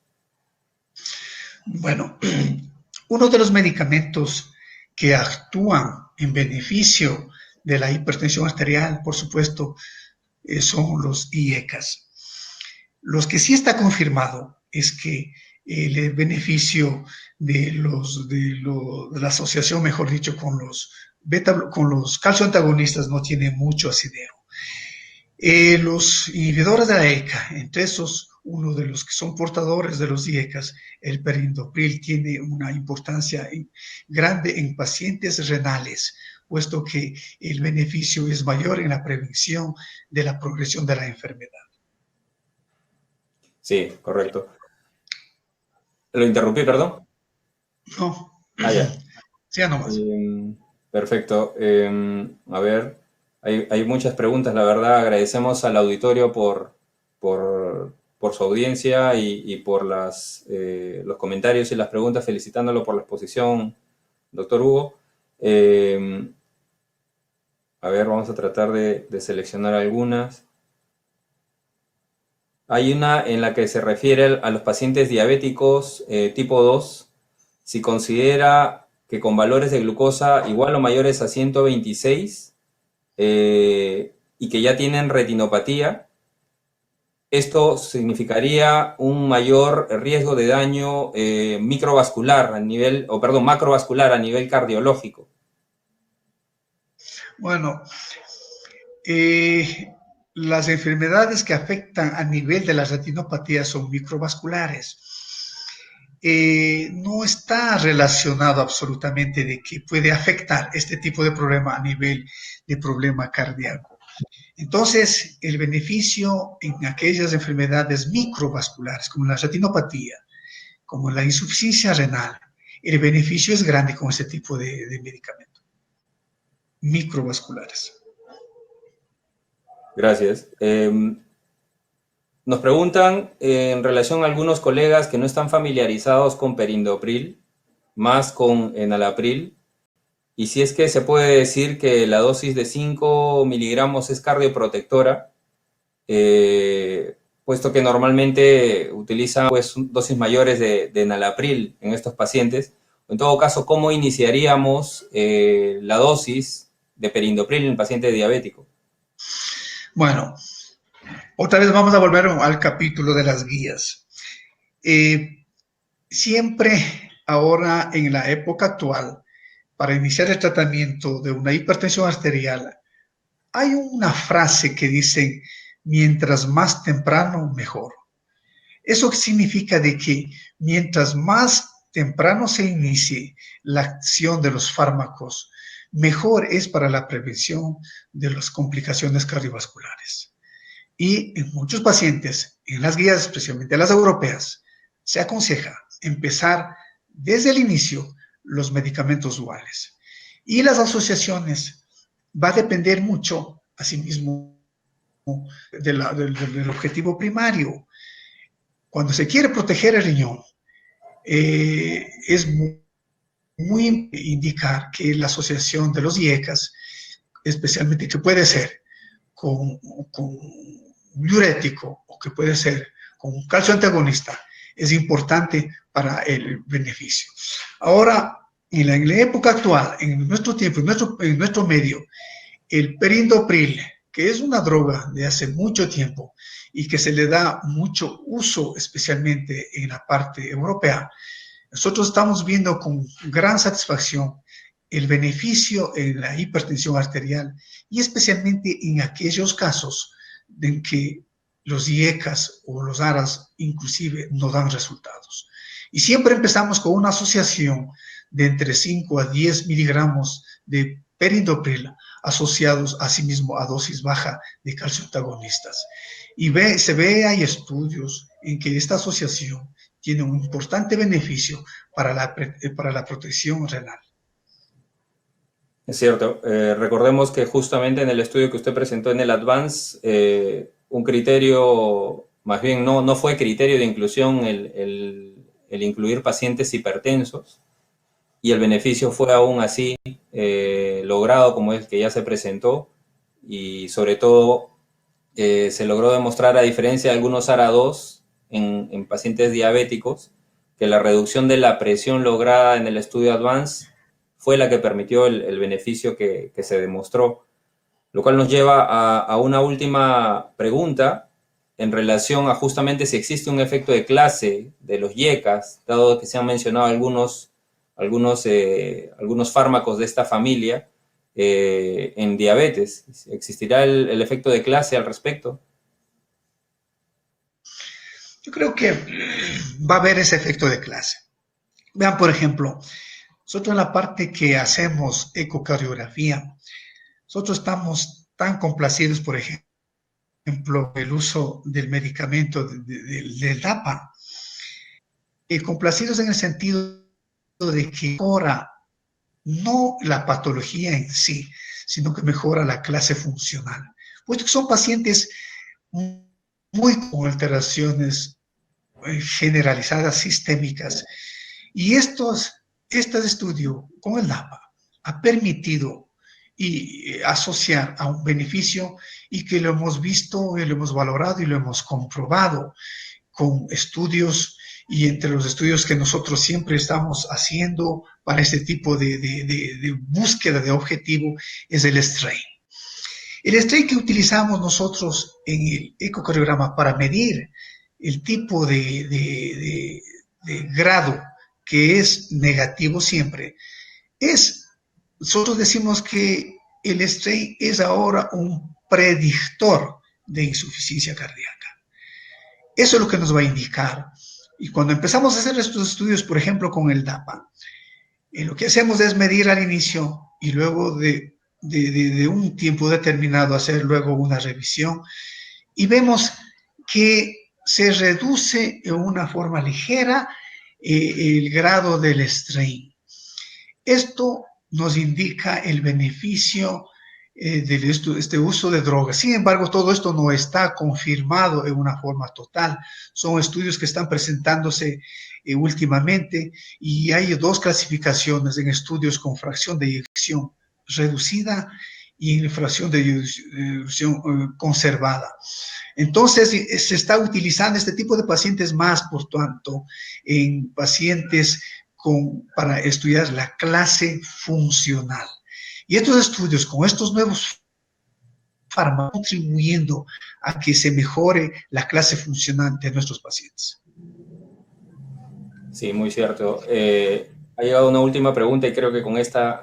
Bueno, uno de los medicamentos que actúan en beneficio de la hipertensión arterial, por supuesto, son los IECAS. Los que sí está confirmado es que el beneficio de la asociación, mejor dicho, con los calcio antagonistas no tiene mucho asidero. Los inhibidores de la ECA, entre esos, uno de los que son portadores de los IECAS, el perindopril, tiene una importancia grande en pacientes renales, puesto que el beneficio es mayor en la prevención de la progresión de la enfermedad. Sí, correcto. ¿Lo interrumpí, perdón? No. Ya. Sí, nomás. Perfecto. A ver, hay muchas preguntas, la verdad. Agradecemos al auditorio por su audiencia y por los comentarios y las preguntas, felicitándolo por la exposición, doctor Hugo. A ver, vamos a tratar de seleccionar algunas. Hay una en la que se refiere a los pacientes diabéticos tipo 2, si considera que con valores de glucosa igual o mayores a 126 y que ya tienen retinopatía, esto significaría un mayor riesgo de daño macrovascular a nivel cardiológico. Bueno, las enfermedades que afectan a nivel de la retinopatía son microvasculares. no está relacionado absolutamente de que puede afectar este tipo de problema a nivel de problema cardíaco. Entonces, el beneficio en aquellas enfermedades microvasculares, como la retinopatía, como la insuficiencia renal, el beneficio es grande con este tipo de medicamentos microvasculares. Gracias. Nos preguntan en relación a algunos colegas que no están familiarizados con perindopril, más con enalapril, y si es que se puede decir que la dosis de 5 miligramos es cardioprotectora, puesto que normalmente utilizan pues, dosis mayores de enalapril en estos pacientes. En todo caso, ¿cómo iniciaríamos la dosis de perindopril en el paciente diabético? Bueno, otra vez vamos a volver al capítulo de las guías. Siempre ahora en la época actual, para iniciar el tratamiento de una hipertensión arterial, hay una frase que dice, mientras más temprano, mejor. Eso significa de que mientras más temprano se inicie la acción de los fármacos, mejor es para la prevención de las complicaciones cardiovasculares. Y en muchos pacientes, en las guías, especialmente las europeas, se aconseja empezar desde el inicio los medicamentos duales. Y las asociaciones va a depender mucho, asimismo, del objetivo primario. Cuando se quiere proteger el riñón, es muy indicar que la asociación de los IECAS, especialmente que puede ser con un diurético o que puede ser con un calcio antagonista, es importante para el beneficio. Ahora, en la época actual, en nuestro tiempo, en nuestro medio, el perindopril, que es una droga de hace mucho tiempo y que se le da mucho uso, especialmente en la parte europea, nosotros estamos viendo con gran satisfacción el beneficio en la hipertensión arterial y especialmente en aquellos casos en que los IECAS o los ARAS inclusive no dan resultados. Y siempre empezamos con una asociación de entre 5 a 10 miligramos de perindopril asociados asimismo a dosis baja de calcio antagonistas. Y hay estudios en que esta asociación tiene un importante beneficio para la protección renal. Es cierto. Recordemos que justamente en el estudio que usted presentó en el Advance, un criterio, más bien no fue criterio de inclusión el incluir pacientes hipertensos, y el beneficio fue aún así logrado como el que ya se presentó, y sobre todo se logró demostrar, a diferencia de algunos ARA2 en pacientes diabéticos, que la reducción de la presión lograda en el estudio Advance fue la que permitió el beneficio que se demostró. Lo cual nos lleva a una última pregunta en relación a justamente si existe un efecto de clase de los IECAS, dado que se han mencionado algunos fármacos de esta familia en diabetes. ¿Existirá el efecto de clase al respecto? Yo creo que va a haber ese efecto de clase. Vean, por ejemplo, nosotros en la parte que hacemos ecocardiografía, nosotros estamos tan complacidos, por ejemplo, el uso del medicamento del DAPA, complacidos en el sentido de que mejora no la patología en sí, sino que mejora la clase funcional. Puesto que son pacientes muy con alteraciones generalizadas sistémicas. Y este estudio con el DAPA ha permitido asociar a un beneficio y que lo hemos visto, y lo hemos valorado y lo hemos comprobado con estudios, y entre los estudios que nosotros siempre estamos haciendo para este tipo de búsqueda de objetivo es el strain. El strain que utilizamos nosotros en el ecocardiograma para medir el tipo de grado que es negativo siempre, nosotros decimos que el strain es ahora un predictor de insuficiencia cardíaca. Eso es lo que nos va a indicar. Y cuando empezamos a hacer estos estudios, por ejemplo, con el DAPA, lo que hacemos es medir al inicio y luego de un tiempo determinado hacer luego una revisión y vemos que se reduce en una forma ligera el grado del strain. Esto nos indica el beneficio de este uso de drogas. Sin embargo, todo esto no está confirmado en una forma total. Son estudios que están presentándose últimamente y hay dos clasificaciones en estudios con fracción de eyección reducida y en fracción de eyección conservada. Entonces, se está utilizando este tipo de pacientes más, por tanto, en pacientes para estudiar la clase funcional. Y estos estudios con estos nuevos fármacos contribuyendo a que se mejore la clase funcional de nuestros pacientes. Sí, muy cierto. Ha llegado una última pregunta y creo que con esta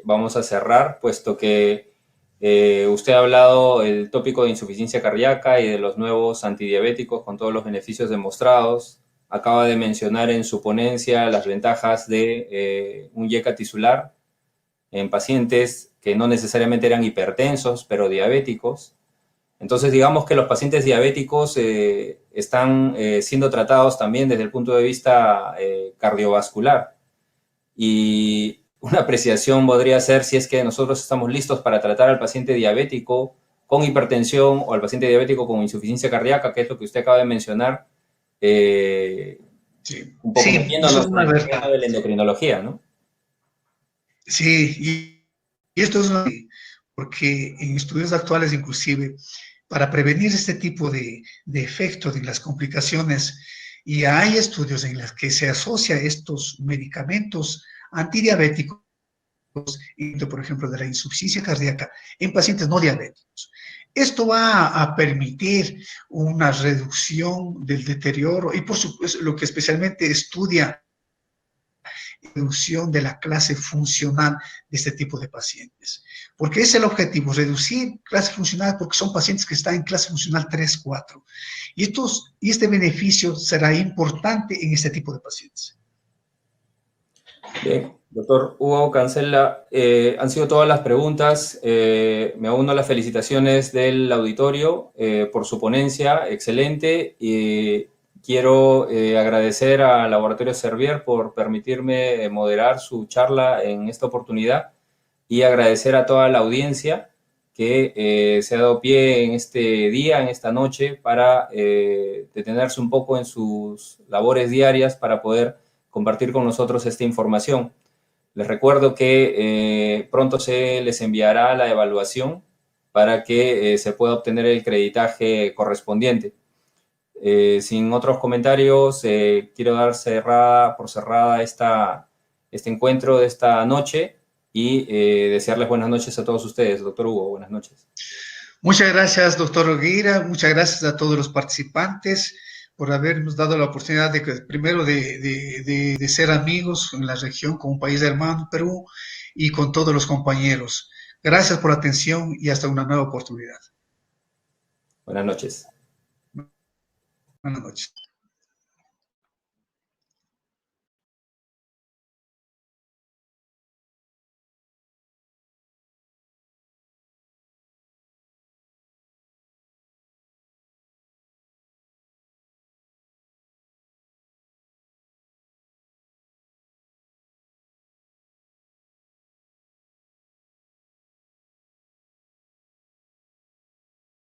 vamos a cerrar, puesto que usted ha hablado del tópico de insuficiencia cardíaca y de los nuevos antidiabéticos con todos los beneficios demostrados. Acaba de mencionar en su ponencia las ventajas de un YECA tisular en pacientes que no necesariamente eran hipertensos, pero diabéticos. Entonces, digamos que los pacientes diabéticos están siendo tratados también desde el punto de vista cardiovascular. Y una apreciación podría ser si es que nosotros estamos listos para tratar al paciente diabético con hipertensión o al paciente diabético con insuficiencia cardíaca, que es lo que usted acaba de mencionar, sí, un poco metiéndonos en el tema de la endocrinología, ¿no? Sí, y esto es porque en estudios actuales inclusive, para prevenir este tipo de efectos en las complicaciones, y hay estudios en los que se asocia estos medicamentos antidiabéticos, por ejemplo, de la insuficiencia cardíaca en pacientes no diabéticos. Esto va a permitir una reducción del deterioro y por supuesto lo que especialmente estudia reducción de la clase funcional de este tipo de pacientes. Porque es el objetivo, reducir clase funcional porque son pacientes que están en clase funcional 3, 4. Y este beneficio será importante en este tipo de pacientes. Bien, doctor Hugo Cancela, han sido todas las preguntas. Me uno a las felicitaciones del auditorio por su ponencia, excelente. Y quiero agradecer al Laboratorio Servier por permitirme moderar su charla en esta oportunidad y agradecer a toda la audiencia que se ha dado pie en este día, en esta noche, para detenerse un poco en sus labores diarias para poder compartir con nosotros esta información. Les recuerdo que pronto se les enviará la evaluación para que se pueda obtener el creditaje correspondiente. Sin otros comentarios, quiero dar por cerrada este encuentro de esta noche y desearles buenas noches a todos ustedes. Doctor Hugo, buenas noches. Muchas gracias, doctor Ogueira. Muchas gracias a todos los participantes por habernos dado la oportunidad primero de ser amigos en la región con un país hermano, Perú, y con todos los compañeros. Gracias por la atención y hasta una nueva oportunidad. Buenas noches. Buenas noches.